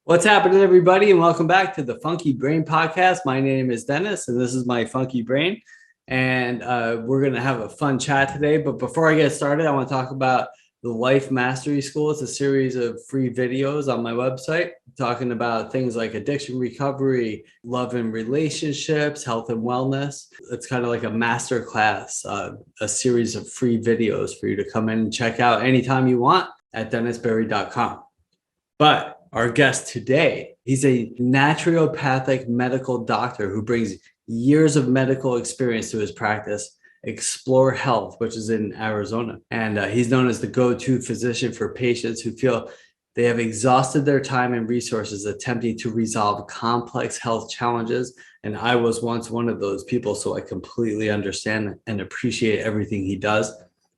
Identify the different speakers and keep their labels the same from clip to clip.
Speaker 1: What's happening, everybody, and welcome back to the Funky Brain Podcast. My name is Dennis, and this is my Funky Brain, and we're going to have a fun chat today. But before I get started, I want to talk about the Life Mastery School. It's a series of free videos on my website talking about things like addiction recovery, love and relationships, health and wellness. It's kind of like a master class, a series of free videos for you to come in and check out anytime you want at dennisberry.com. But our guest today, he's a naturopathic medical doctor who brings years of medical experience to his practice, Explore Health, which is in Arizona. And he's known as the go-to physician for patients who feel they have exhausted their time and resources attempting to resolve complex health challenges. And I was once one of those people, so I completely understand and appreciate everything he does.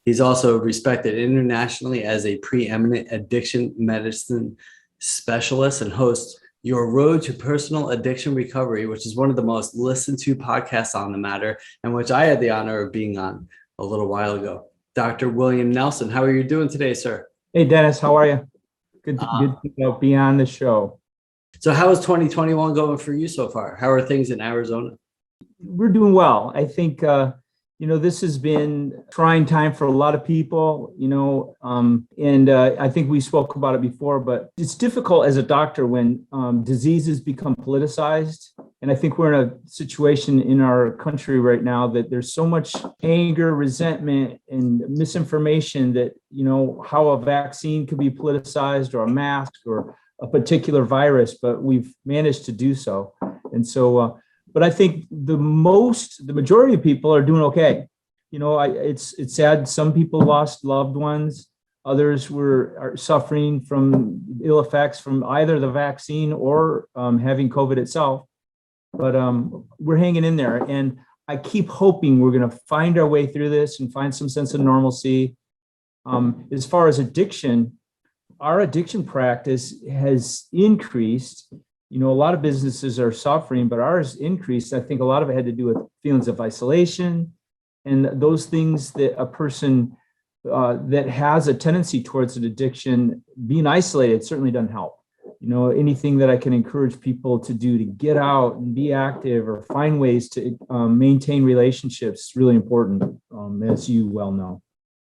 Speaker 1: He's also respected internationally as a preeminent addiction medicine specialist and hosts Your Road to Personal Addiction Recovery, which is one of the most listened to podcasts on the matter, and which I had the honor of being on a little while ago. Dr. William Nelson, how are you doing today, sir?
Speaker 2: Hey, Dennis, how are you? Good to be on the show.
Speaker 1: So how is 2021 going for you so far? How are things in Arizona?
Speaker 2: We're doing well. I think, this has been a trying time for a lot of people, and I think we spoke about it before, but it's difficult as a doctor when diseases become politicized. And I think we're in a situation in our country right now that there's so much anger, resentment, and misinformation that, how a vaccine could be politicized or a mask or a particular virus, but we've managed to do so. And so, but I think the majority of people are doing okay. It's sad. Some people lost loved ones. Others are suffering from ill effects from either the vaccine or having COVID itself. But we're hanging in there. And I keep hoping we're going to find our way through this and find some sense of normalcy. As far as addiction, our addiction practice has increased. A lot of businesses are suffering, but ours increased. I think a lot of it had to do with feelings of isolation and those things that a person that has a tendency towards an addiction, being isolated certainly doesn't help. Anything that I can encourage people to do to get out and be active or find ways to maintain relationships is really important, as you well know.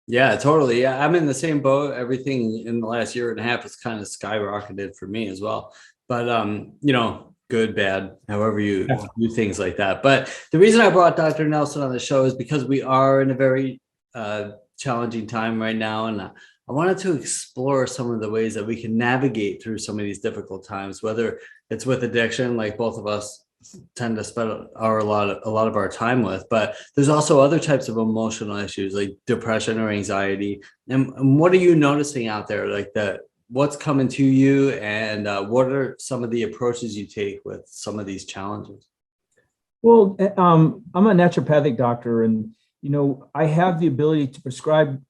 Speaker 1: Yeah, totally. Yeah, I'm in the same boat. Everything in the last year and a half has kind of skyrocketed for me as well. But, good, bad, however you do things like that. But the reason I brought Dr. Nelson on the show is because we are in a very challenging time right now. And I wanted to explore some of the ways that we can navigate through some of these difficult times, whether it's with addiction, like both of us tend to spend a lot of our time with, but there's also other types of emotional issues like depression or anxiety. And what are you noticing out there, like what's coming to you, and what are some of the approaches you take with some of these challenges?
Speaker 2: Well, I'm a naturopathic doctor, and I have the ability to prescribe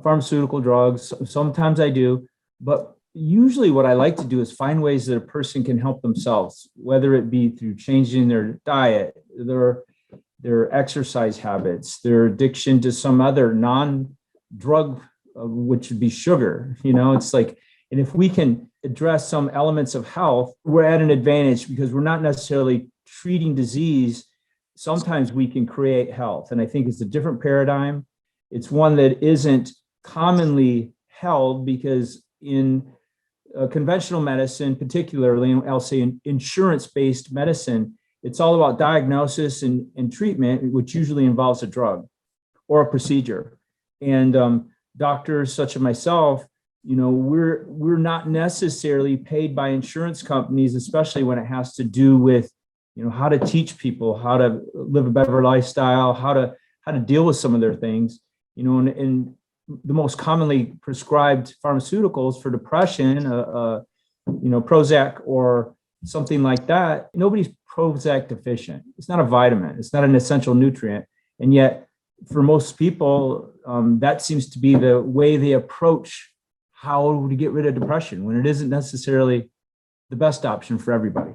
Speaker 2: pharmaceutical drugs. Sometimes I do, but usually what I like to do is find ways that a person can help themselves, whether it be through changing their diet, their exercise habits, their addiction to some other non-drug, which would be sugar. It's like, and if we can address some elements of health, we're at an advantage because we're not necessarily treating disease. Sometimes we can create health. And I think it's a different paradigm. It's one that isn't commonly held because in conventional medicine, particularly, I'll say in insurance-based medicine, it's all about diagnosis and treatment, which usually involves a drug or a procedure. And doctors such as myself, we're not necessarily paid by insurance companies, especially when it has to do with, how to teach people how to live a better lifestyle, how to deal with some of their things, and the most commonly prescribed pharmaceuticals for depression, Prozac or something like that. Nobody's Prozac deficient. It's not a vitamin. It's not an essential nutrient. And yet for most people, that seems to be the way they approach how to get rid of depression when it isn't necessarily the best option for everybody.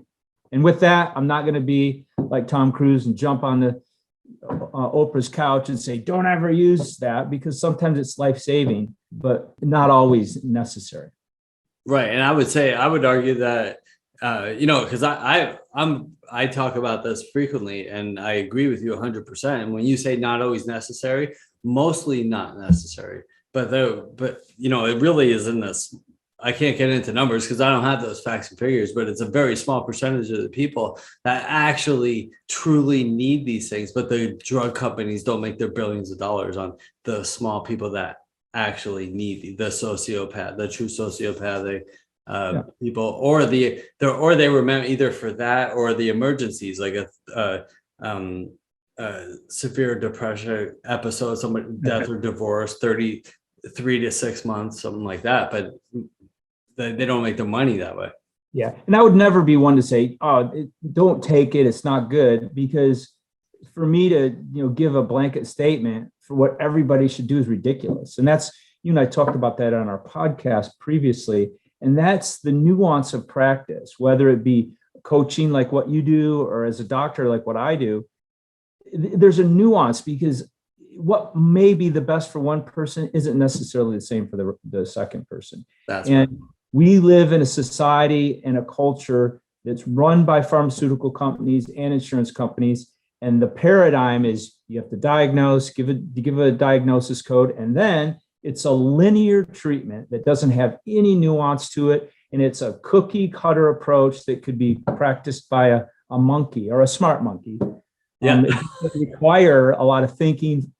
Speaker 2: And with that, I'm not going to be like Tom Cruise and jump on the Oprah's couch and say, don't ever use that, because sometimes it's life-saving, but not always necessary.
Speaker 1: Right. And I would argue that because I talk about this frequently, and I agree with you 100%. And when you say not always necessary, mostly not necessary. But it really is in this. I can't get into numbers because I don't have those facts and figures, but it's a very small percentage of the people that actually truly need these things. But the drug companies don't make their billions of dollars on the small people that actually need the true sociopathic people, or they were meant either for that or the emergencies, like severe depression episode, somebody death or divorce, 33 to 6 months, something like that. But they don't make their money that way.
Speaker 2: Yeah. And I would never be one to say, don't take it, it's not good, because for me to, give a blanket statement for what everybody should do is ridiculous. And that's, you and I talked about that on our podcast previously. And that's the nuance of practice, whether it be coaching like what you do, or as a doctor like what I do. There's a nuance, because what may be the best for one person isn't necessarily the same for the second person.
Speaker 1: That's
Speaker 2: and
Speaker 1: right.
Speaker 2: We live in a society and a culture that's run by pharmaceutical companies and insurance companies. And the paradigm is you have to diagnose, give a diagnosis code, and then it's a linear treatment that doesn't have any nuance to it. And it's a cookie cutter approach that could be practiced by a monkey or a smart monkey.
Speaker 1: Yeah.
Speaker 2: It doesn't require a lot of thinking,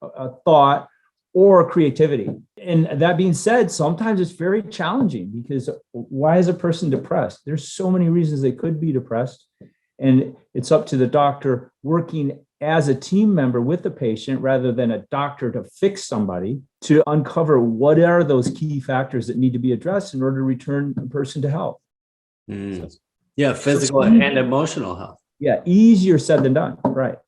Speaker 2: thought, or creativity. And that being said, sometimes it's very challenging, because why is a person depressed? There's so many reasons they could be depressed. And it's up to the doctor working as a team member with the patient, rather than a doctor to fix somebody, to uncover what are those key factors that need to be addressed in order to return a person to health.
Speaker 1: Yeah, physical and emotional health.
Speaker 2: Yeah, easier said than done. Right.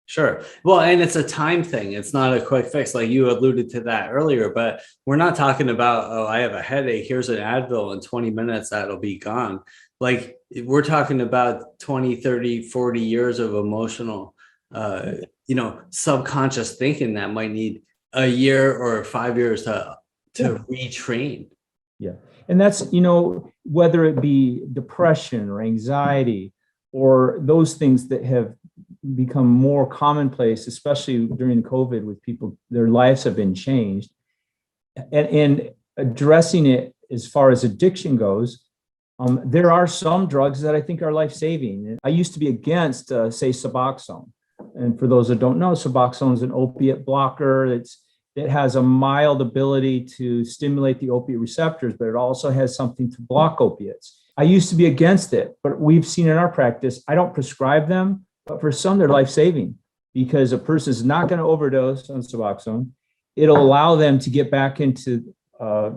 Speaker 1: Sure. Well, and it's a time thing. It's not a quick fix, like you alluded to that earlier, but we're not talking about, I have a headache, here's an Advil, in 20 minutes that'll be gone. Like, we're talking about 20, 30, 40 years of emotional, subconscious thinking that might need a year or 5 years to retrain.
Speaker 2: Yeah. And that's, whether it be depression or anxiety or those things that have become more commonplace, especially during COVID, with people, their lives have been changed. And addressing it as far as addiction goes, there are some drugs that I think are life-saving. I used to be against, say, Suboxone. And for those that don't know, Suboxone is an opiate blocker. It has a mild ability to stimulate the opiate receptors, but it also has something to block opiates. I used to be against it, but we've seen in our practice, I don't prescribe them, but for some, they're life-saving, because a person is not going to overdose on Suboxone. It'll allow them to get back into a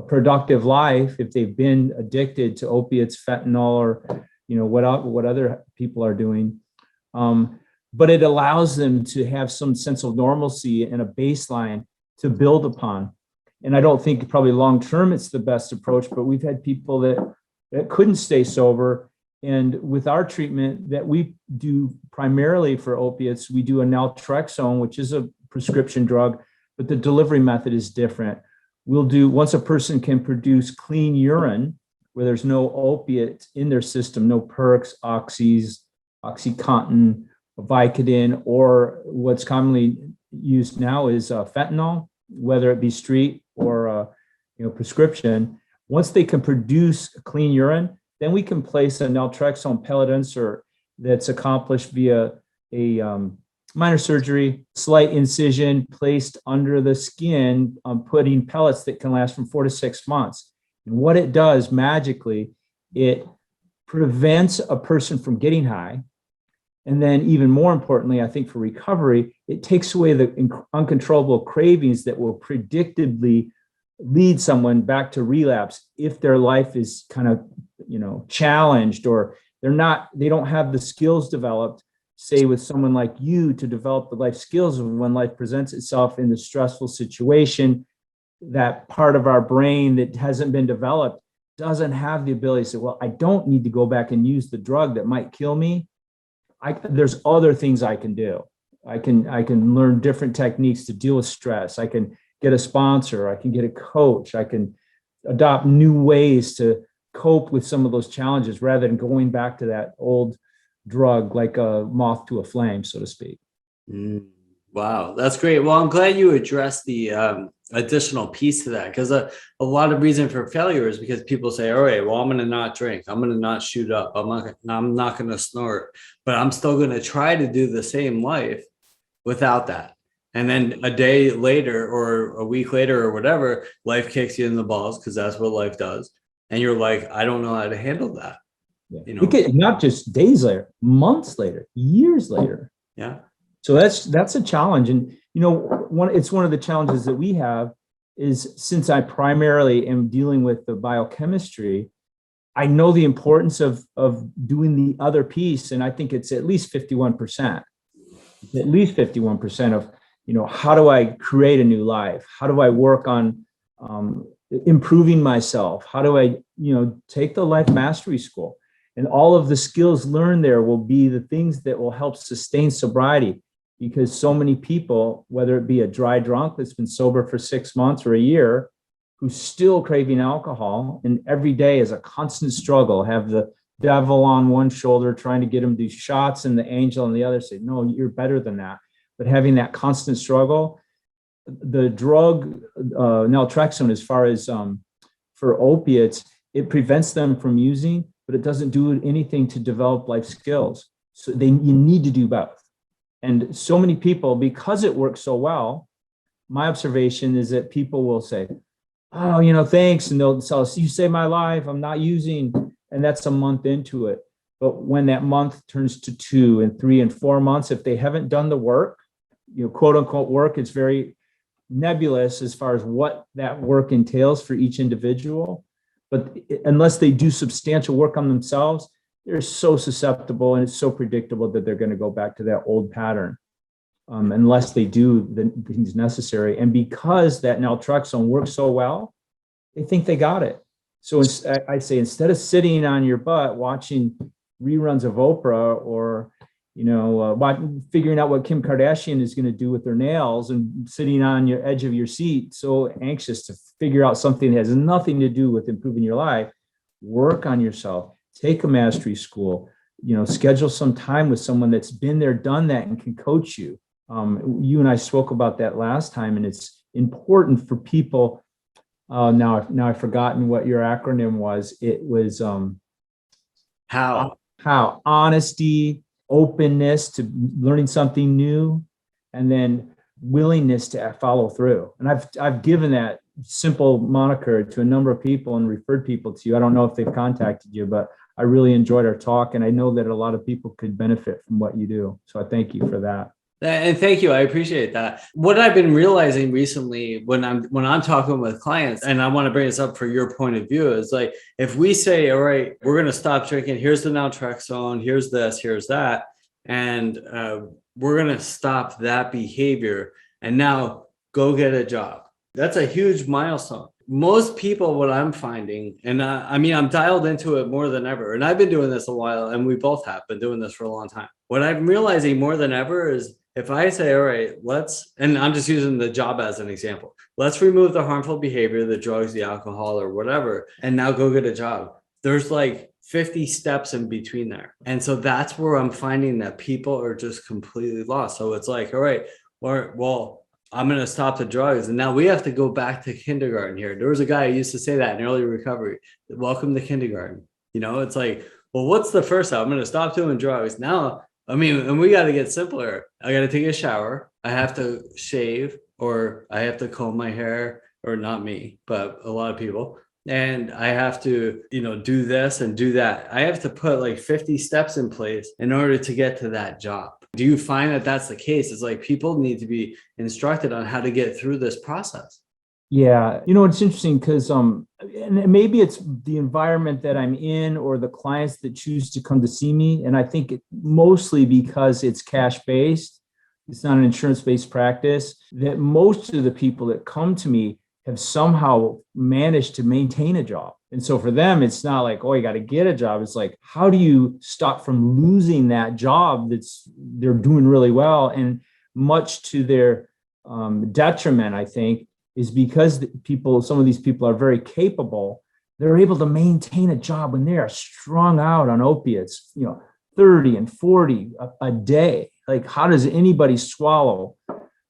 Speaker 2: productive life if they've been addicted to opiates, fentanyl, or what other people are doing. But it allows them to have some sense of normalcy and a baseline to build upon. And I don't think probably long-term it's the best approach, but we've had people that couldn't stay sober. And with our treatment that we do primarily for opiates, we do a naltrexone, which is a prescription drug, but the delivery method is different. Once a person can produce clean urine where there's no opiate in their system, no perks, oxys, OxyContin, Vicodin, or what's commonly used now is fentanyl, whether it be street or prescription. Once they can produce clean urine, then we can place a naltrexone pellet insert that's accomplished via a minor surgery, slight incision placed under the skin, putting pellets that can last from 4 to 6 months. And what it does magically, it prevents a person from getting high. And then even more importantly, I think for recovery, it takes away the uncontrollable cravings that will predictably lead someone back to relapse if their life is kind of, challenged, or they don't have the skills developed, say with someone like you, to develop the life skills of when life presents itself in the stressful situation. That part of our brain that hasn't been developed doesn't have the ability to say, well, I don't need to go back and use the drug that might kill me. There's other things I can do. I can learn different techniques to deal with stress. I can get a sponsor. I can get a coach. I can adopt new ways to cope with some of those challenges rather than going back to that old drug like a moth to a flame, so to speak.
Speaker 1: Wow, that's great. Well, I'm glad you addressed the additional piece to that, because a lot of reason for failure is because people say, all right, well, I'm going to not drink, I'm going to not shoot up, I'm not going to snort, but I'm still going to try to do the same life without that. And then a day later or a week later or whatever, life kicks you in the balls, because that's what life does. And you're like, I don't know how to handle that.
Speaker 2: Yeah. You know, not just days later, months later, years later.
Speaker 1: Yeah.
Speaker 2: So that's a challenge. And, you know, it's one of the challenges that we have is, since I primarily am dealing with the biochemistry, I know the importance of doing the other piece. And I think it's at least 51%, of, you know, how do I create a new life? How do I work on improving myself? How do I, you know, take the life mastery school? And all of the skills learned there will be the things that will help sustain sobriety. Because so many people, whether it be a dry drunk that's been sober for 6 months or a year, who's still craving alcohol, and every day is a constant struggle, have the devil on one shoulder trying to get them to do shots and the angel on the other say, no, you're better than that. But having that constant struggle, the drug naltrexone, as far as for opiates, it prevents them from using, but it doesn't do anything to develop life skills. So you need to do both. And so many people, because it works so well, my observation is that people will say, oh, you know, thanks. And they'll tell us, you saved my life, I'm not using. And that's a month into it. But when that month turns to 2 and 3 and 4 months, if they haven't done the work, you know, quote unquote work, it's very nebulous as far as what that work entails for each individual. But unless they do substantial work on themselves, they're so susceptible, and it's so predictable that they're going to go back to that old pattern unless they do the things necessary. And because that naltrexone works so well, they think they got it. So I say, instead of sitting on your butt watching reruns of Oprah, or, you know, figuring out what Kim Kardashian is going to do with her nails and sitting on your edge of your seat, so anxious to figure out something that has nothing to do with improving your life, work on yourself. Take a mastery school, you know, schedule some time with someone that's been there, done that, and can coach you. You and I spoke about that last time, and it's important for people. Now I've forgotten what your acronym was. It was how honesty, openness to learning something new, and then willingness to follow through. And I've given that simple moniker to a number of people and referred people to you. I don't know if they've contacted you, but I really enjoyed our talk, and I know that a lot of people could benefit from what you do. So I thank you for that.
Speaker 1: And thank you. I appreciate that. What I've been realizing recently when I'm talking with clients, and I want to bring this up for your point of view, is like, if we say, all right, we're going to stop drinking, here's the naltrexone, here's this, here's that, and we're going to stop that behavior, and now go get a job. That's a huge milestone. Most people, what I'm finding, and I mean, I'm dialed into it more than ever, and I've been doing this a while, and we both have been doing this for a long time. What I'm realizing more than ever is, if I say, all right, and I'm just using the job as an example, let's remove the harmful behavior, the drugs, the alcohol, or whatever, and now go get a job. There's like 50 steps in between there. And so that's where I'm finding that people are just completely lost. So it's like, all right, well, I'm going to stop the drugs. And now we have to go back to kindergarten here. There was a guy who used to say that in early recovery, welcome to kindergarten. You know, it's like, well, what's the first step? I'm going to stop doing drugs. Now, I mean, and we got to get simpler. I got to take a shower. I have to shave, or I have to comb my hair, or not me, but a lot of people. And I have to, you know, do this and do that. I have to put like 50 steps in place in order to get to that job. Do you find that that's the case? It's like people need to be instructed on how to get through this process.
Speaker 2: Yeah. You know, it's interesting because and maybe it's the environment that I'm in or the clients that choose to come to see me. And I think mostly because it's cash-based, it's not an insurance-based practice, that most of the people that come to me have somehow managed to maintain a job. And so for them, it's not like, oh, you got to get a job. It's like, how do you stop from losing that job they're doing really well? And much to their detriment, I think, is because some of these people are very capable, they're able to maintain a job when they are strung out on opiates, 30 and 40 a day. Like, how does anybody swallow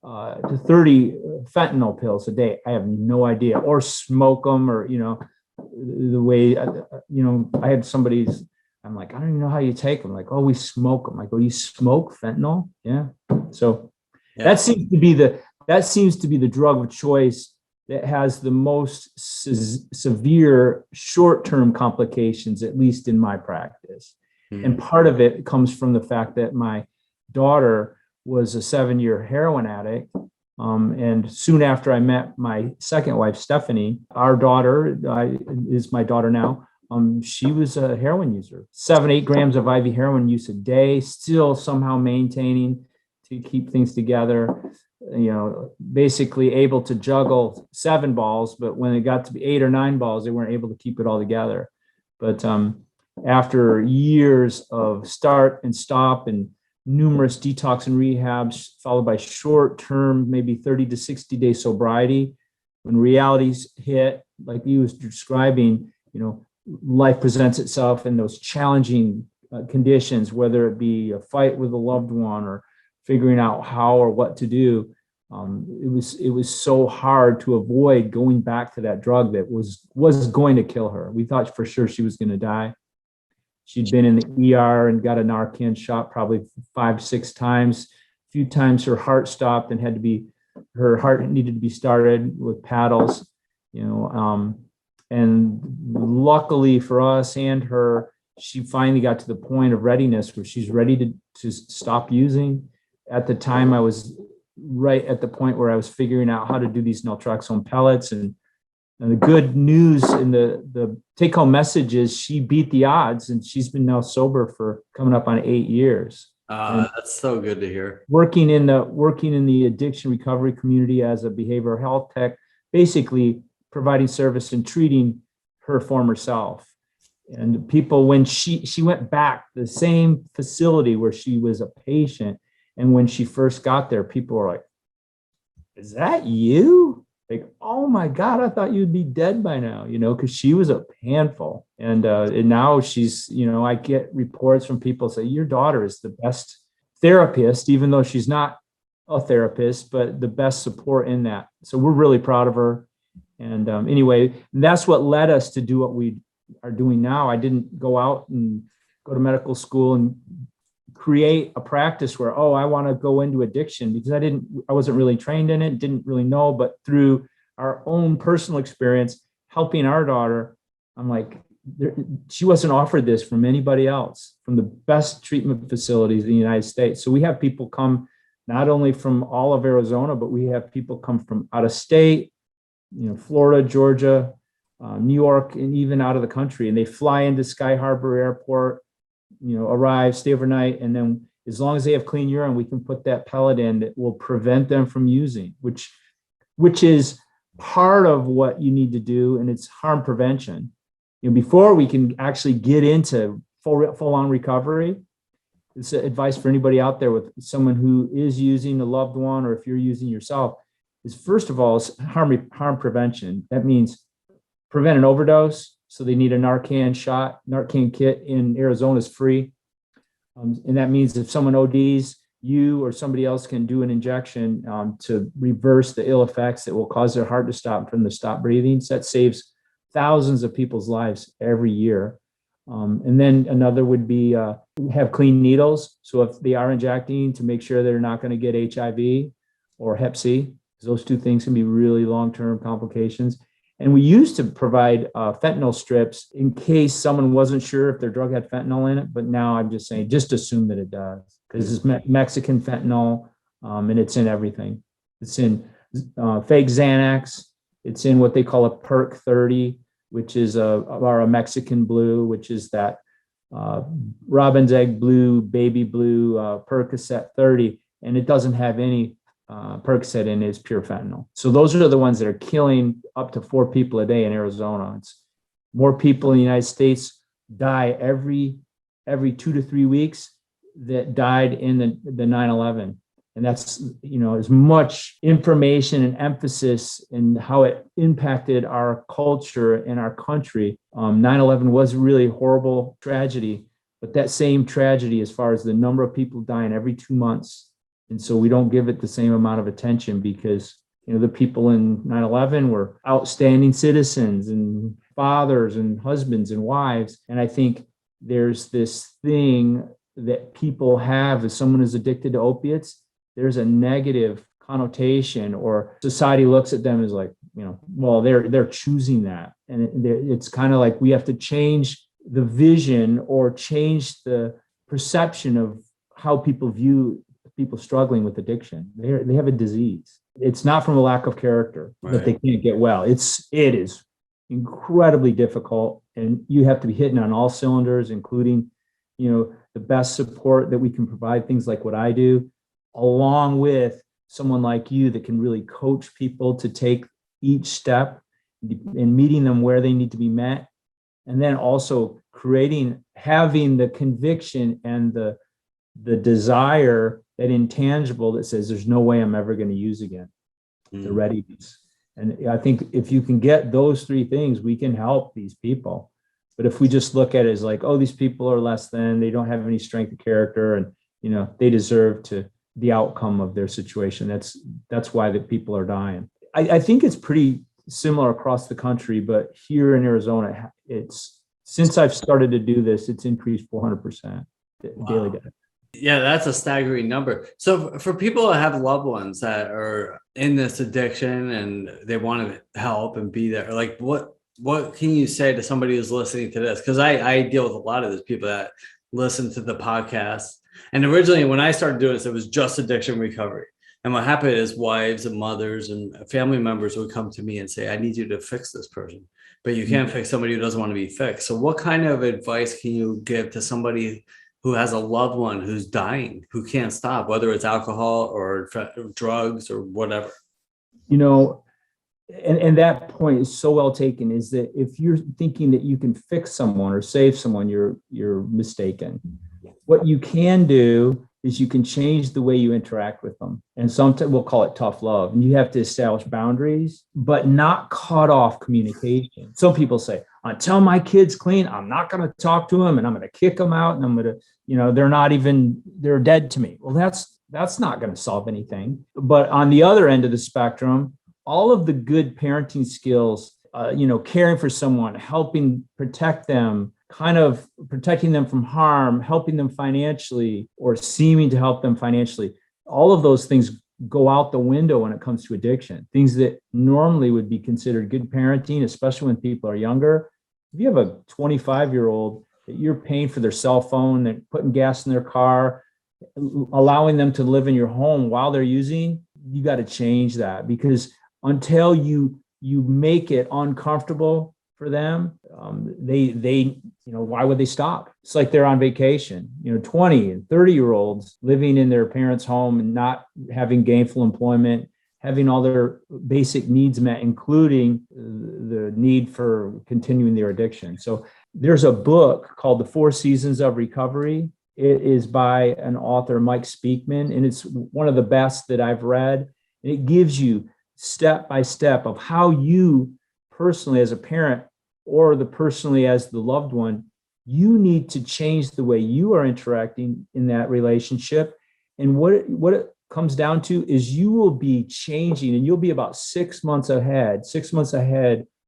Speaker 2: to 30 fentanyl pills a day? I have no idea. Or smoke them, or, the way, I had somebody's, I'm like, I don't even know how you take them. Like, oh, we smoke them. I go, you smoke fentanyl? Yeah. So that seems to be the drug of choice that has the most severe short-term complications, at least in my practice. Mm-hmm. And part of it comes from the fact that my daughter was a 7-year heroin addict. And soon after I met my second wife, Stephanie, our daughter is my daughter now. She was a heroin user, 7-8 grams of IV heroin use a day, still somehow maintaining to keep things together, basically able to juggle 7 balls, but when it got to be 8 or 9 balls, they weren't able to keep it all together. But after years of start and stop and numerous detox and rehabs, followed by short-term, maybe 30 to 60-day sobriety, when realities hit, like you was describing, life presents itself in those challenging conditions, whether it be a fight with a loved one or figuring out how or what to do. It was so hard to avoid going back to that drug that was going to kill her. We thought for sure she was going to die. She'd been in the ER and got a Narcan shot probably 5-6 times. A few times her heart stopped and her heart needed to be started with paddles, and luckily for us and her, she finally got to the point of readiness where she's ready to stop using. At the time, I was right at the point where I was figuring out how to do these naltrexone pellets. And the good news and the take-home message is she beat the odds, and she's been now sober for coming up on 8 years.
Speaker 1: That's so good to hear.
Speaker 2: Working in the addiction recovery community as a behavioral health tech, basically providing service and treating her former self. And people, when she went back to the same facility where she was a patient, and when she first got there, people were like, "Is that you?" Like, "Oh my God, I thought you'd be dead by now," because she was a handful. And now she's, I get reports from people say, "Your daughter is the best therapist," even though she's not a therapist, but the best support in that. So we're really proud of her. And anyway, that's what led us to do what we are doing now. I didn't go out and go to medical school and create a practice where, I want to go into addiction, because I wasn't really trained in it, didn't really know. But through our own personal experience helping our daughter, I'm like, she wasn't offered this from anybody else, from the best treatment facilities in the United States. So we have people come not only from all of Arizona, but we have people come from out of state, Florida, Georgia, New York, and even out of the country. And they fly into Sky Harbor Airport, arrive, stay overnight, and then as long as they have clean urine, we can put that pellet in that will prevent them from using, which is part of what you need to do, and it's harm prevention. Before we can actually get into full-on recovery, it's advice for anybody out there with someone who is using a loved one, or if you're using yourself, is first of all, harm prevention. That means prevent an overdose. So they need a Narcan shot. Narcan kit in Arizona is free. And that means if someone ODs, you or somebody else can do an injection to reverse the ill effects that will cause their heart to stop from the stop breathing. So that saves thousands of people's lives every year. And then another would be have clean needles. So if they are injecting, to make sure they're not going to get HIV or Hep C, those two things can be really long-term complications. And we used to provide fentanyl strips in case someone wasn't sure if their drug had fentanyl in it. But now I'm just saying, just assume that it does, because it's Mexican fentanyl, and it's in everything. It's in fake Xanax. It's in what they call a Perk 30, which is a Mexican blue, which is that robin's egg blue, baby blue, Percocet 30, and it doesn't have any Percocet in it. Is pure fentanyl. So those are the ones that are killing up to 4 people a day in Arizona. It's more people in the United States die every 2 to 3 weeks that died in the 9/11. And that's, as much information and emphasis in how it impacted our culture and our country. 9/11 was really a horrible tragedy, but that same tragedy, as far as the number of people dying every 2 months. And so we don't give it the same amount of attention because, the people in 9/11 were outstanding citizens and fathers and husbands and wives. And I think there's this thing that people have as someone who's addicted to opiates. There's a negative connotation, or society looks at them as like, well, they're choosing that. And it's kind of like we have to change the vision or change the perception of how people view people struggling with addiction. They have a disease. It's not from a lack of character that they can't get well. It is incredibly difficult, and you have to be hitting on all cylinders, including, the best support that we can provide, things like what I do, along with someone like you that can really coach people to take each step and meeting them where they need to be met. And then also having the conviction and the desire, that intangible that says, there's no way I'm ever going to use again, the readiness. And I think if you can get those three things, we can help these people. But if we just look at it as like, oh, these people are less than, they don't have any strength of character, and, they deserve the outcome of their situation. That's why the people are dying. I think it's pretty similar across the country, but here in Arizona, since I've started to do this, it's increased 400% daily death.
Speaker 1: Yeah, that's a staggering number. So for people that have loved ones that are in this addiction and they want to help and be there, like what can you say to somebody who's listening to this? Because I deal with a lot of those people that listen to the podcast. And originally when I started doing this, it was just addiction recovery. And what happened is wives and mothers and family members would come to me and say, I need you to fix this person. But you can't fix somebody who doesn't want to be fixed. So what kind of advice can you give to somebody who has a loved one who's dying, who can't stop, whether it's alcohol or drugs or whatever?
Speaker 2: And that point is so well taken, is that if you're thinking that you can fix someone or save someone, you're mistaken. What you can do is you can change the way you interact with them. And sometimes we'll call it tough love. And you have to establish boundaries, but not cut off communication. Some people say, until my kid's clean, I'm not going to talk to them, and I'm going to kick them out, and I'm going to, they're dead to me. Well, that's not going to solve anything. But on the other end of the spectrum, all of the good parenting skills, caring for someone, helping protect them, kind of protecting them from harm, helping them financially, or seeming to help them financially, all of those things go out the window when it comes to addiction. Things that normally would be considered good parenting, especially when people are younger. If you have a 25-year-old that you're paying for their cell phone and putting gas in their car, allowing them to live in your home while they're using, you got to change that, because until you make it uncomfortable for them, why would they stop? It's like they're on vacation. 20 and 30-year-olds living in their parents' home and not having gainful employment, having all their basic needs met, including the need for continuing their addiction. So there's a book called The 4 Seasons of Recovery. It is by an author, Mike Speakman, and it's one of the best that I've read. And it gives you step by step of how you personally as a parent, or personally as the loved one, you need to change the way you are interacting in that relationship. And what it comes down to is you will be changing, and you'll be about 6 months ahead,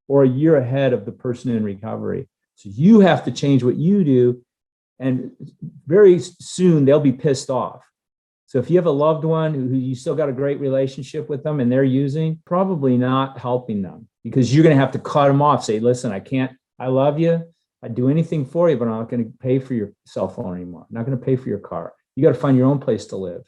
Speaker 2: or a year ahead of the person in recovery. So you have to change what you do, and very soon they'll be pissed off. So if you have a loved one who you still got a great relationship with them and they're using, probably not helping them, because you're going to have to cut them off. Say, listen, I love you. I'd do anything for you, but I'm not going to pay for your cell phone anymore. I'm not going to pay for your car. You got to find your own place to live.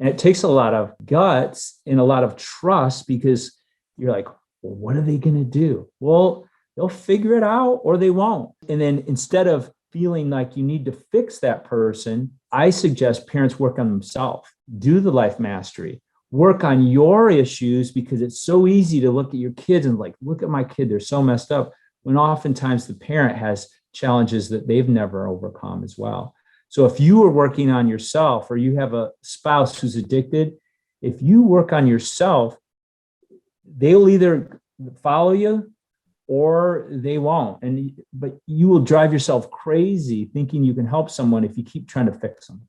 Speaker 2: And it takes a lot of guts and a lot of trust, because you're like, well, what are they going to do? Well, they'll figure it out or they won't. And then instead of feeling like you need to fix that person, I suggest parents work on themselves, do the life mastery, work on your issues, because it's so easy to look at your kids and like, look at my kid, they're so messed up, when oftentimes the parent has challenges that they've never overcome as well. So if you are working on yourself or you have a spouse who's addicted, if you work on yourself, they'll either follow you or they won't. But you will drive yourself crazy thinking you can help someone if you keep trying to fix them.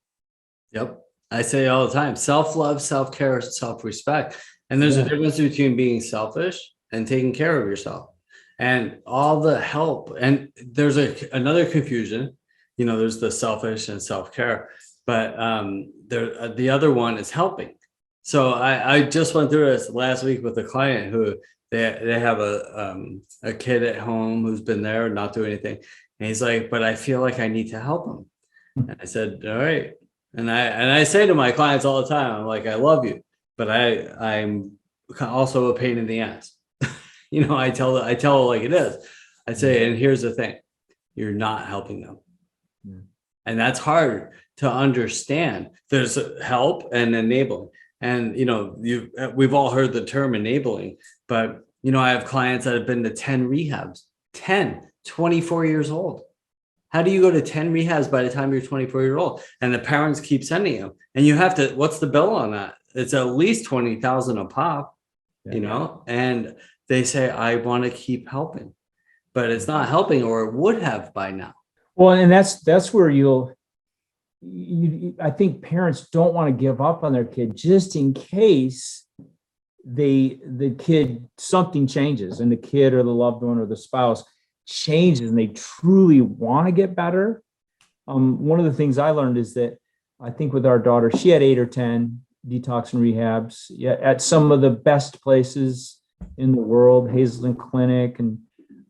Speaker 1: Yep. I say all the time, self-love, self-care, self-respect. And there's a difference between being selfish and taking care of yourself. And all the help. And there's another confusion. There's the selfish and self-care, but the other one is helping. So I just went through this last week with a client who they have a kid at home who's been there, not doing anything. And he's like, but I feel like I need to help him. And I said, all right. And I say to my clients all the time, I'm like, I love you, but I'm also a pain in the ass. I tell it like it is. I say, and here's the thing, you're not helping them. Yeah. And that's hard to understand. There's help and enabling. And, we've all heard the term enabling, but, I have clients that have been to 10 rehabs, 24 years old. How do you go to 10 rehabs by the time you're 24 years old? And the parents keep sending you, and you have to, what's the bill on that? It's at least 20,000 a pop, and they say, I want to keep helping, but it's not helping, or it would have by now.
Speaker 2: Well, and that's where I think parents don't want to give up on their kid just in case the kid, something changes and the kid or the loved one or the spouse changes and they truly want to get better. One of the things I learned is that I think with our daughter, she had 8 or 10 detox and rehabs at some of the best places in the world, Hazelden Clinic, and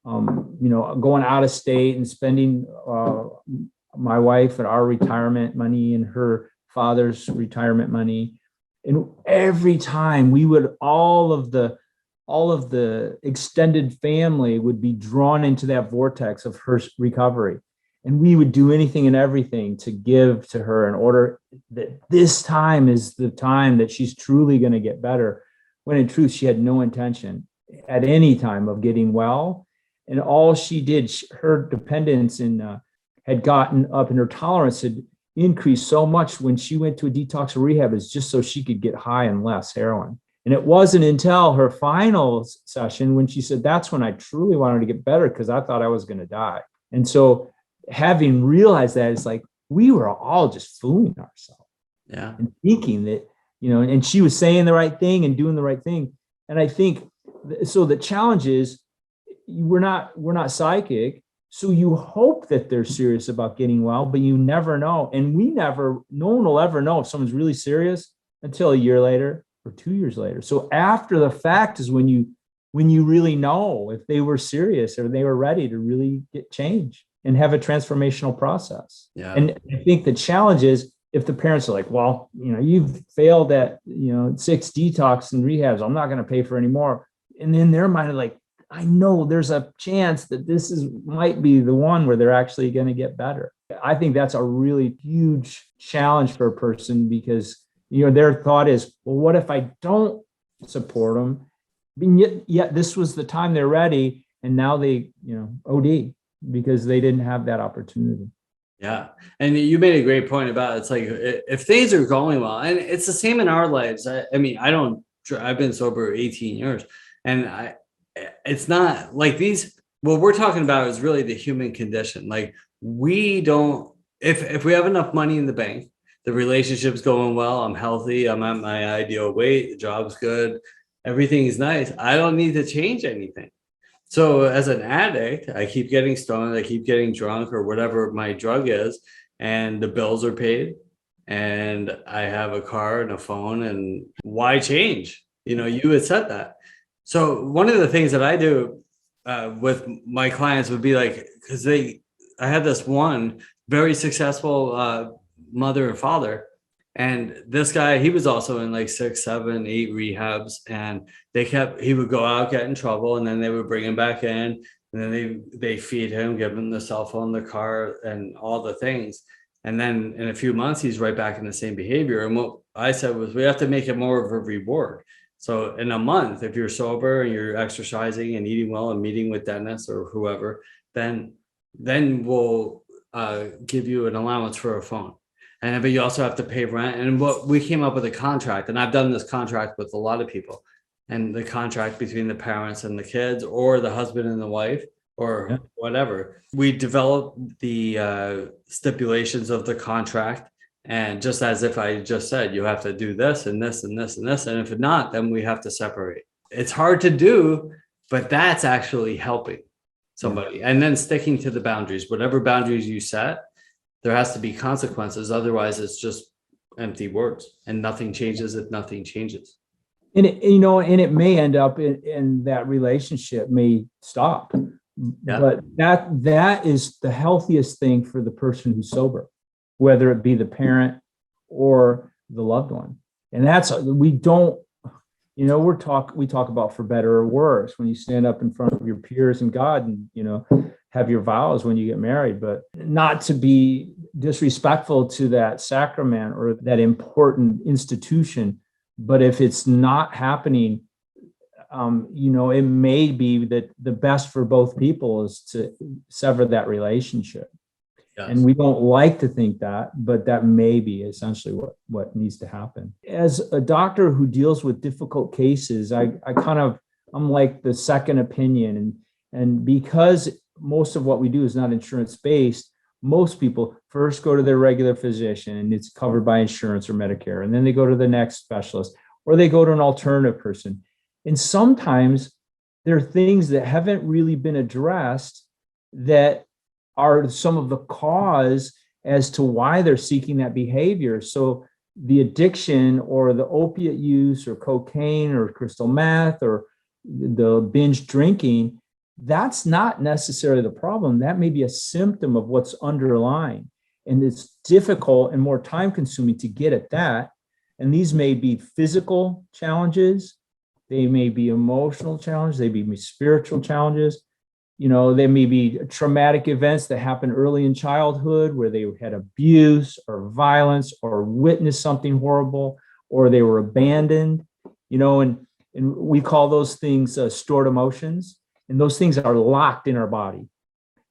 Speaker 2: going out of state and spending my wife and our retirement money and her father's retirement money. And every time we would, all of the extended family would be drawn into that vortex of her recovery. And we would do anything and everything to give to her in order that this time is the time that she's truly going to get better. When in truth, she had no intention at any time of getting well. And all she did, her dependence had gotten up and her tolerance had increased so much when she went to a detox or rehab is just so she could get high and less heroin. And it wasn't until her final session when she said, that's when I truly wanted to get better because I thought I was going to die. And so having realized that, it's like we were all just fooling ourselves.
Speaker 1: Yeah.
Speaker 2: And thinking that, and she was saying the right thing and doing the right thing. And I think, so the challenge is we're not psychic. So you hope that they're serious about getting well, but you never know. And no one will ever know if someone's really serious until a year later or 2 years later. So after the fact is when you really know if they were serious or they were ready to really get change and have a transformational process. Yeah. And I think the challenge is if the parents are like, well, you've failed at, 6 detox and rehabs, I'm not going to pay for any more. And in their mind, like, I know there's a chance that this might be the one where they're actually going to get better. I think that's a really huge challenge for a person because, their thought is, well, what if I don't support them? But yet this was the time they're ready. And now they, OD because they didn't have that opportunity.
Speaker 1: Yeah. And you made a great point about it's like, if things are going well, and it's the same in our lives. I've been sober 18 years and it's not like what we're talking about is really the human condition. Like we don't, if we have enough money in the bank, the relationship's going well, I'm healthy, I'm at my ideal weight, the job's good, everything is nice, I don't need to change anything. So as an addict, I keep getting stoned, I keep getting drunk or whatever my drug is, and the bills are paid and I have a car and a phone, and why change? You had said that. So one of the things that I do with my clients would be like, because I had this one very successful mother and father, and this guy, he was also in like 6, 7, 8 rehabs, and he would go out, get in trouble, and then they would bring him back in, and then they feed him, give him the cell phone, the car, and all the things. And then in a few months, he's right back in the same behavior. And what I said was, we have to make it more of a reward. So in a month, if you're sober and you're exercising and eating well and meeting with dentists or whoever, then we'll give you an allowance for a phone. And but you also have to pay rent. And what we came up with a contract, and I've done this contract with a lot of people, and the contract between the parents and the kids, or the husband and the wife, or whatever. We developed the stipulations of the contract. And just as if I just said, you have to do this and this and this and this. And if not, then we have to separate. It's hard to do, but that's actually helping somebody. And then sticking to the boundaries, whatever boundaries you set, there has to be consequences. Otherwise, it's just empty words, and nothing changes if nothing changes.
Speaker 2: And it may end up in that relationship may stop. Yeah. But that is the healthiest thing for the person who's sober, whether it be the parent or the loved one. And we talk about for better or worse when you stand up in front of your peers and God and, have your vows when you get married, but not to be disrespectful to that sacrament or that important institution. But if it's not happening, it may be that the best for both people is to sever that relationship. Yes. And we don't like to think that, but that may be essentially what needs to happen. As a doctor who deals with difficult cases, I'm like the second opinion. And because most of what we do is not insurance-based, most people first go to their regular physician and it's covered by insurance or Medicare. And then they go to the next specialist, or they go to an alternative person. And sometimes there are things that haven't really been addressed that are some of the cause as to why they're seeking that behavior. So the addiction or the opiate use or cocaine or crystal meth or the binge drinking, that's not necessarily the problem. That may be a symptom of what's underlying. And it's difficult and more time consuming to get at that. And these may be physical challenges. They may be emotional challenges. They may be spiritual challenges. They may be traumatic events that happen early in childhood where they had abuse or violence or witnessed something horrible, or they were abandoned, and we call those things stored emotions. And those things are locked in our body.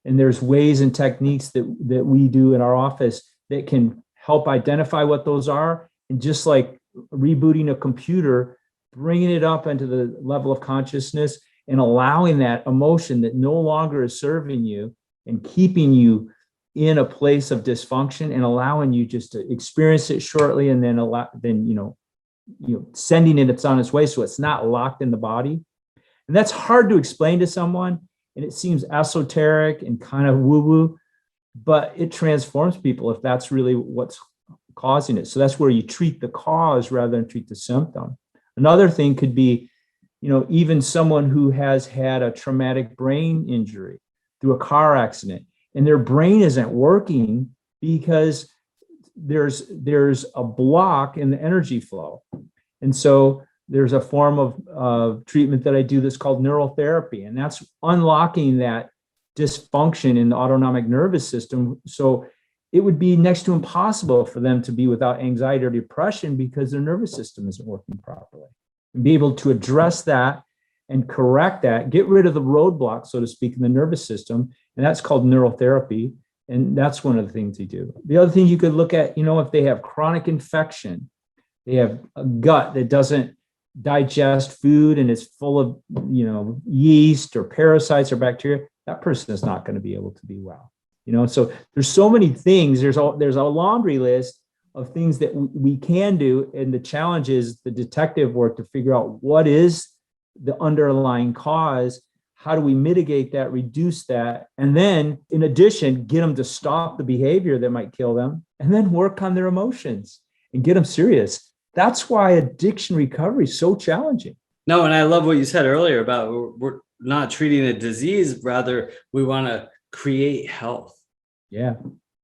Speaker 2: And there's ways and techniques that we do in our office that can help identify what those are. And just like rebooting a computer, bringing it up into the level of consciousness and allowing that emotion that no longer is serving you and keeping you in a place of dysfunction and allowing you just to experience it shortly and then sending it's on its way so it's not locked in the body. And that's hard to explain to someone, and it seems esoteric and kind of woo-woo, but it transforms people if that's really what's causing it. So that's where you treat the cause rather than treat the symptom. Another thing could be, even someone who has had a traumatic brain injury through a car accident, and their brain isn't working because there's a block in the energy flow. And so there's a form of treatment that I do that's called neural therapy, and that's unlocking that dysfunction in the autonomic nervous system. So it would be next to impossible for them to be without anxiety or depression because their nervous system isn't working properly. And be able to address that and correct that, get rid of the roadblock, so to speak, in the nervous system, and that's called neural therapy. And that's one of the things we do. The other thing you could look at, if they have chronic infection, they have a gut that doesn't digest food and is full of yeast or parasites or bacteria, that person is not going to be able to be well. So there's so many things. There's a laundry list of things that we can do, and the challenge is the detective work to figure out what is the underlying cause, how do we mitigate that, reduce that, and then in addition get them to stop the behavior that might kill them, and then work on their emotions and get them serious. That's why addiction recovery is so challenging.
Speaker 1: No, and I love what you said earlier about we're not treating a disease, rather we want to create health.
Speaker 2: Yeah.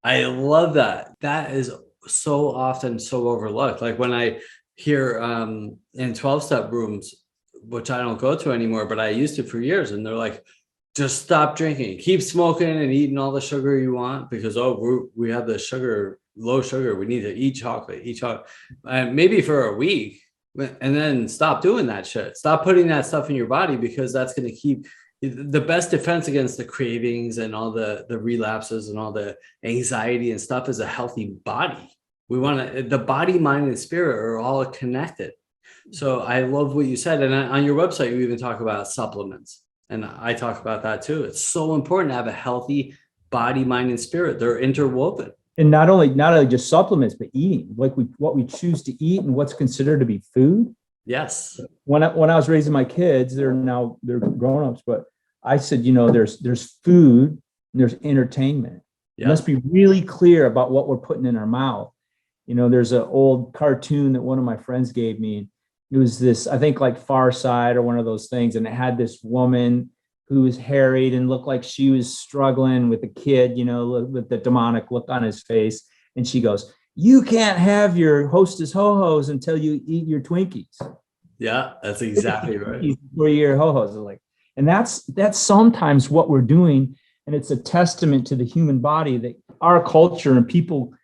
Speaker 1: I love that. That is so often so overlooked. Like when I hear in 12-step rooms, which I don't go to anymore, but I used to for years, and they're like, just stop drinking, keep smoking and eating all the sugar you want because, we have the sugar, low sugar. We need to eat chocolate. And maybe for a week, and then stop doing that shit. Stop putting that stuff in your body because that's going to keep, the best defense against the cravings and all the relapses and all the anxiety and stuff is a healthy body. We want to, the body, mind, and spirit are all connected. So I love what you said. And on your website, you even talk about supplements. And I talk about that too. It's so important to have a healthy body, mind, and spirit. They're interwoven.
Speaker 2: And not only just supplements, but eating, like what we choose to eat and what's considered to be food.
Speaker 1: Yes.
Speaker 2: When I was raising my kids, they're grown-ups, but I said, there's food and there's entertainment. Yeah. Let's be really clear about what we're putting in our mouth. There's an old cartoon that one of my friends gave me. It was this, I think, like Far Side or one of those things. And it had this woman who was harried and looked like she was struggling with a kid, with the demonic look on his face. And she goes, "You can't have your Hostess Ho-Hos until you eat your Twinkies."
Speaker 1: Yeah, that's exactly right.
Speaker 2: For your Ho-Hos. And that's sometimes what we're doing. And it's a testament to the human body that our culture and people,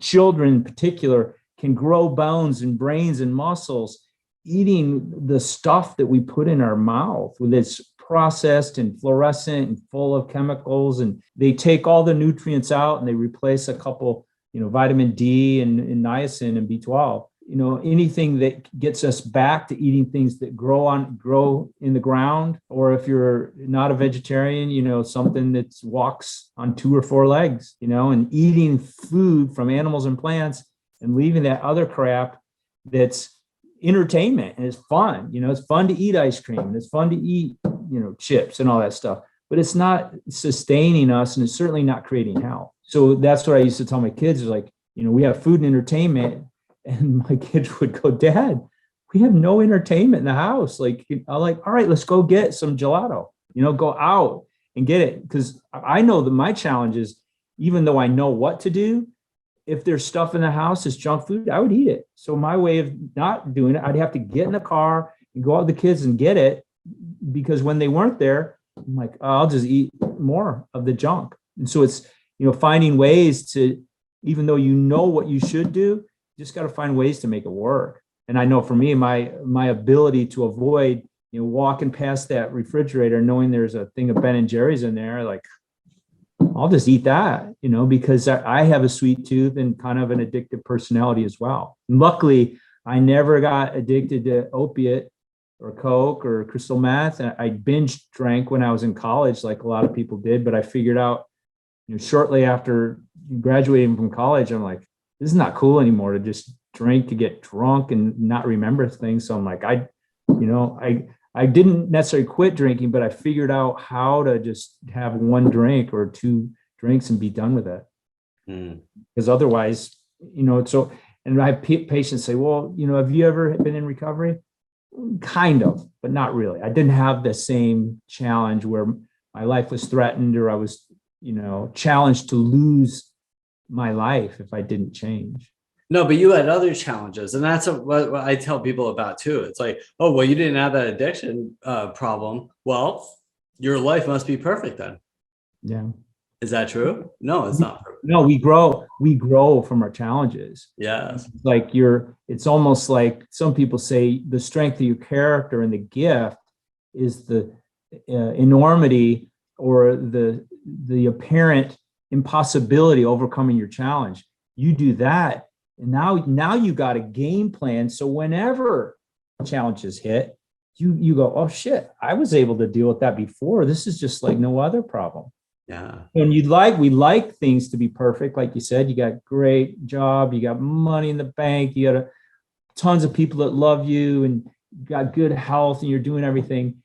Speaker 2: children in particular, can grow bones and brains and muscles eating the stuff that we put in our mouth, with its processed and fluorescent and full of chemicals. And they take all the nutrients out and they replace a couple, vitamin D and niacin and B12. Anything that gets us back to eating things that grow in the ground, or if you're not a vegetarian, something that walks on 2 or 4 legs, and eating food from animals and plants and leaving that other crap that's entertainment and it's fun. It's fun to eat ice cream and it's fun to eat, chips and all that stuff, but it's not sustaining us and it's certainly not creating health. So that's what I used to tell my kids is like, we have food and entertainment. And my kids would go, "Dad, we have no entertainment in the house." I'm like, "All right, let's go get some gelato, go out and get it." Because I know that my challenge is, even though I know what to do, if there's stuff in the house that's junk food, I would eat it. So my way of not doing it, I'd have to get in the car and go out with the kids and get it, because when they weren't there, I'm like, I'll just eat more of the junk. And so it's, finding ways to, even though what you should do, just got to find ways to make it work. And I know for me, my ability to avoid, walking past that refrigerator, knowing there's a thing of Ben and Jerry's in there, like, I'll just eat that, because I have a sweet tooth and kind of an addictive personality as well. And luckily, I never got addicted to opiate or Coke or crystal meth. And I binge drank when I was in college, like a lot of people did. But I figured out, shortly after graduating from college, I'm like, this is not cool anymore to just drink to get drunk and not remember things. So I'm like, I didn't necessarily quit drinking, but I figured out how to just have 1 drink or 2 drinks and be done with it. Because otherwise, so, and I have patients say, "Well, have you ever been in recovery?" Kind of, but not really. I didn't have the same challenge where my life was threatened or I was, challenged to lose my life if I didn't change.
Speaker 1: No, but you had other challenges, and that's what I tell people about too. It's like, "Oh, well, you didn't have that addiction problem. Well, your life must be perfect then."
Speaker 2: Yeah.
Speaker 1: Is that true? No, it's not perfect.
Speaker 2: No, we grow from our challenges.
Speaker 1: Yeah.
Speaker 2: It's almost like some people say the strength of your character and the gift is the enormity or the apparent impossibility overcoming your challenge. You do that, and now you got a game plan. So whenever challenges hit, you go, "Oh shit, I was able to deal with that before. This is just like no other problem."
Speaker 1: Yeah.
Speaker 2: And we like things to be perfect, like you said. You got great job, you got money in the bank, you got tons of people that love you, and you got good health, and you're doing everything.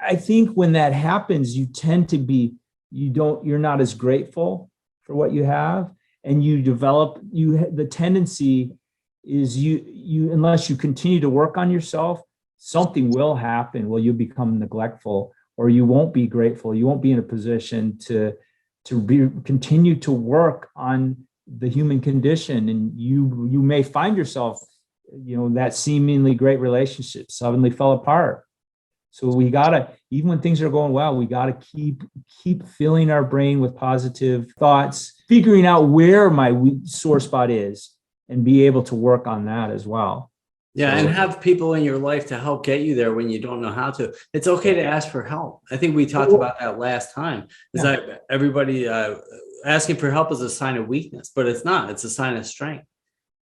Speaker 2: I think when that happens, you tend to be you're not as grateful for what you have, and you develop the tendency is you unless you continue to work on yourself, something will happen. Well, you'll become neglectful, or you won't be grateful. You won't be in a position to continue to work on the human condition, and you may find yourself, that seemingly great relationship suddenly fell apart. So we gotta, even when things are going well, we gotta keep filling our brain with positive thoughts, figuring out where my sore spot is, and be able to work on that as well.
Speaker 1: Yeah, and
Speaker 2: So
Speaker 1: have people in your life to help get you there when you don't know how to. It's okay to ask for help. I think we talked about that last time. Is
Speaker 2: yeah,
Speaker 1: that everybody asking for help is a sign of weakness, but it's not. It's a sign of strength.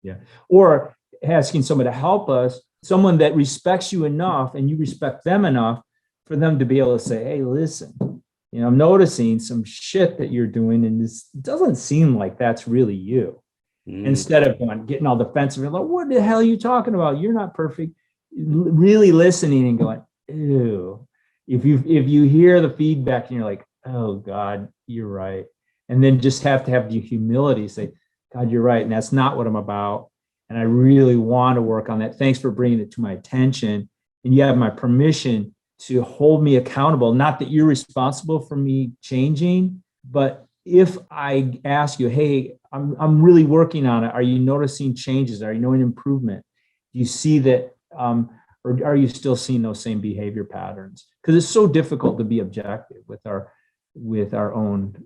Speaker 2: yeah. Or asking someone to help us, someone that respects you enough and you respect them enough for them to be able to say, hey, listen, I'm noticing some shit that you're doing, and this doesn't seem like that's really you.
Speaker 1: Mm.
Speaker 2: Instead of getting all defensive and like, what the hell are you talking about? You're not perfect. Really listening and going, ew. If you hear the feedback and you're like, oh God, you're right. And then just have to have the humility, say, God, you're right. And that's not what I'm about. And I really want to work on that. Thanks for bringing it to my attention. And you have my permission to hold me accountable. Not that you're responsible for me changing, but if I ask you, hey, I'm really working on it. Are you noticing changes? Are you noticing improvement? Do you see that, or are you still seeing those same behavior patterns? Because it's so difficult to be objective with our own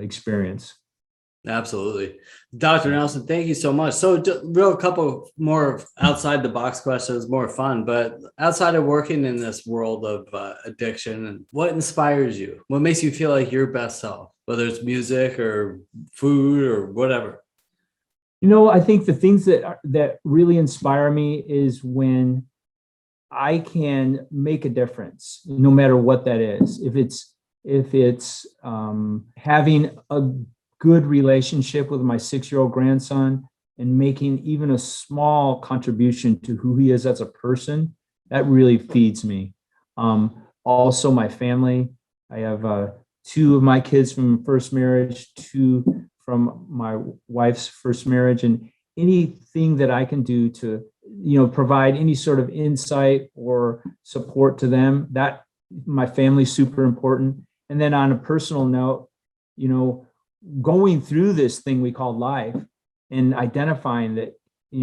Speaker 2: experience.
Speaker 1: Absolutely. Dr. Nelson, thank you so much. So real couple more outside the box questions, more fun, but outside of working in this world of addiction, what inspires you? What makes you feel like your best self, whether it's music or food or whatever?
Speaker 2: I think the things that really inspire me is when I can make a difference, no matter what that is. If it's having a good relationship with my 6-year-old grandson and making even a small contribution to who he is as a person, that really feeds me. Also, my family. I have 2 of my kids from first marriage, 2 from my wife's first marriage, and anything that I can do to provide any sort of insight or support to them, that my family's super important. And then on a personal note, going through this thing we call life and identifying that,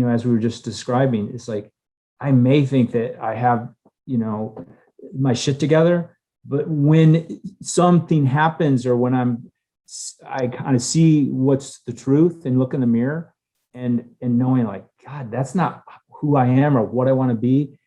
Speaker 2: as we were just describing, it's like I may think that I have my shit together, but when something happens or when I kind of see what's the truth and look in the mirror and knowing like, God, that's not who I am or what I want to be,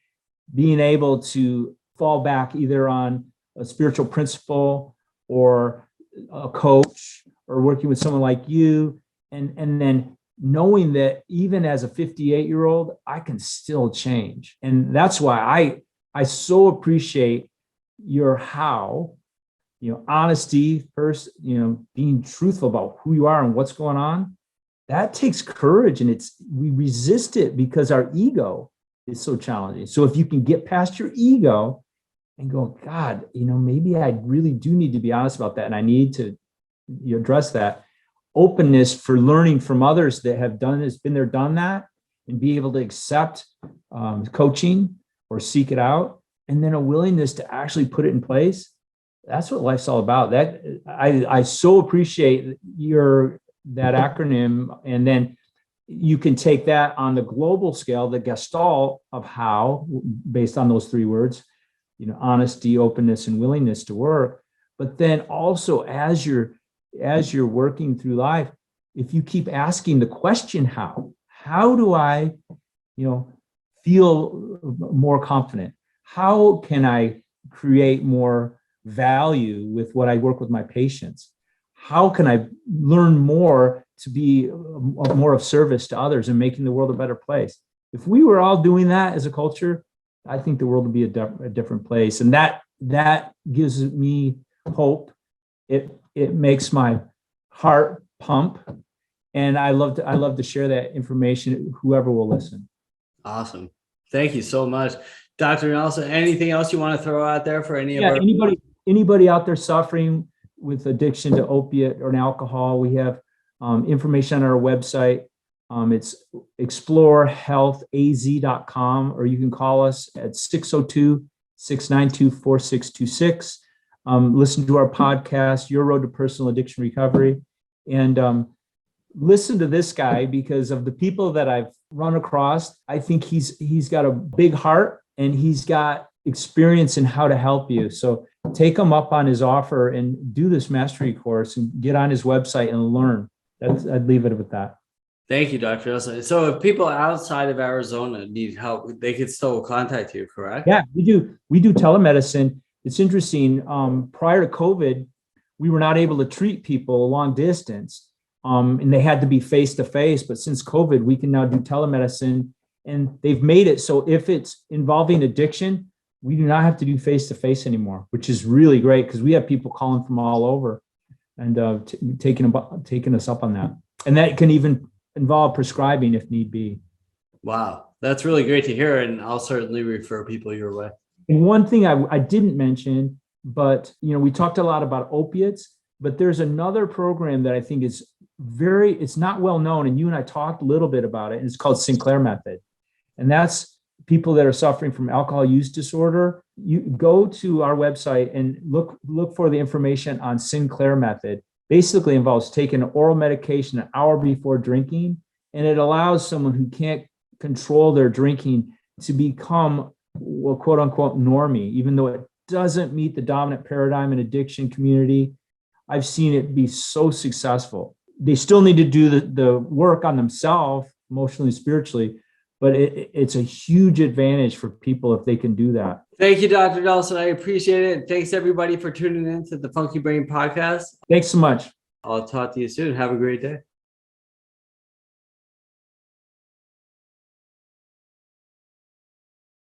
Speaker 2: being able to fall back either on a spiritual principle or a coach or working with someone like you, and then knowing that even as a 58-year-old, I can still change. And that's why I so appreciate your how, honesty first, being truthful about who you are and what's going on. That takes courage, and we resist it because our ego is so challenging. So if you can get past your ego and go, God, maybe I really do need to be honest about that, and I need to address that. Openness for learning from others that have done this, been there, done that, and be able to accept coaching or seek it out, and then a willingness to actually put it in place. That's what life's all about. That I so appreciate that acronym, and then you can take that on the global scale, the gestalt of how, based on those 3 words, honesty, openness, and willingness to work. But then also as you're working through life, if you keep asking the question, how do I, feel more confident? How can I create more value with what I work with my patients? How can I learn more to be more of service to others and making the world a better place? If we were all doing that as a culture, I think the world would be a different place. And that gives me hope. It makes my heart pump. And I love to share that information, whoever will listen.
Speaker 1: Awesome. Thank you so much. Dr. Nelson, anything else you want to throw out there for any of our
Speaker 2: anybody out there suffering with addiction to opiate or alcohol? We have information on our website. It's explorehealthaz.com, or you can call us at 602-692-4626. Listen to our podcast, Your Road to Personal Addiction Recovery, and listen to this guy, because of the people that I've run across, I think he's got a big heart and he's got experience in how to help you. So take him up on his offer and do this mastery course and get on his website and learn. I'd leave it with that.
Speaker 1: Thank you, Dr. Nelson. So if people outside of Arizona need help, they could still contact you, correct?
Speaker 2: Yeah, we do. We do telemedicine. It's interesting. Prior to COVID, we were not able to treat people long distance, and they had to be face to face. But since COVID, we can now do telemedicine, and they've made it so if it's involving addiction, we do not have to do face to face anymore, which is really great because we have people calling from all over and taking us up on that, and that can even involve prescribing if need be.
Speaker 1: Wow, that's really great to hear, and I'll certainly refer people your way.
Speaker 2: And one thing I didn't mention, but we talked a lot about opiates, but there's another program that I think is it's not well known, and you and I talked a little bit about it, and it's called Sinclair Method. And that's people that are suffering from alcohol use disorder. You go to our website and look for the information on Sinclair Method. Basically involves taking an oral medication an hour before drinking, and it allows someone who can't control their drinking to become, well, quote unquote, normie, even though it doesn't meet the dominant paradigm in addiction community. I've seen it be so successful. They still need to do the work on themselves, emotionally, spiritually, but it's a huge advantage for people if they can do that.
Speaker 1: Thank you, Dr. Nelson. I appreciate it. And thanks everybody for tuning in to the Funky Brain podcast.
Speaker 2: Thanks so much.
Speaker 1: I'll talk to you soon. Have a great day.